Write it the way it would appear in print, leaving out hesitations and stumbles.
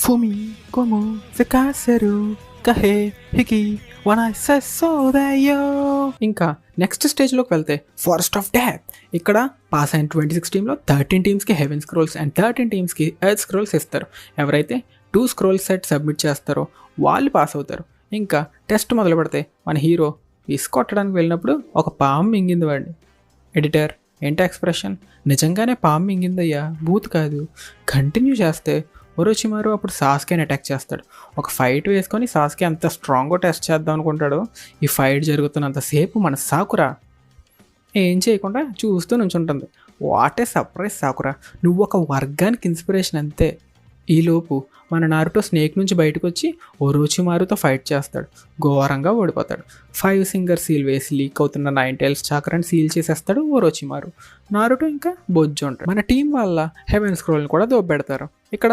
Fumi, como se caseru, kahe, hiki, when I say so there yo. ఇంకా next స్టేజ్లోకి వెళ్తే forest of death. ఇక్కడ pass అయిన 26 టీంలో 13 టీమ్స్కి హెవెన్ స్క్రోల్స్ అండ్ 13 టీమ్స్కి ఎర్త్ స్క్రోల్స్ ఇస్తారు. ఎవరైతే 2 స్క్రోల్ సెట్ సబ్మిట్ చేస్తారో వాళ్ళు పాస్ అవుతారు. ఇంకా టెస్ట్ మొదలు పెడితే మన హీరో కొట్టడానికి వెళ్ళినప్పుడు ఒక పాము మింగింది వాడిని. ఎడిటర్, ఏంటి ఎక్స్ప్రెషన్? నిజంగానే పాము మింగిందయ్యా, బూత్ కాదు. కంటిన్యూ చేస్తే ఒరోచిమారు అప్పుడు సాస్కేని అటాక్ చేస్తాడు. ఒక ఫైట్ వేసుకొని సాస్కే ఎంత స్ట్రాంగ్గా టెస్ట్ చేద్దాం అనుకుంటాడో, ఈ ఫైట్ జరుగుతున్నంతసేపు మన సాకురా ఏం చేయకుండా చూస్తూ నుంచుంటుంది. వాట్ ఏ సర్ప్రైజ్ సాకురా, నువ్వు ఒక వర్గానికి ఇన్స్పిరేషన్ అంతే. ఈలోపు మన నారుటో స్నేక్ నుంచి బయటకు వచ్చి ఒరోచిమారుతో ఫైట్ చేస్తాడు. ఘోరంగా ఓడిపోతాడు. 5 ఫింగర్ సీల్ వేసి లీక్ అవుతున్న 9 టైల్స్ చాక్రాన్ని సీల్ చేసేస్తాడు ఒరోచిమారు. నారుటో ఇంకా బొజ్జు ఉంటాడు. మన టీం వల్ల హెవెన్ స్క్రోల్ని కూడా దోబెడతారు.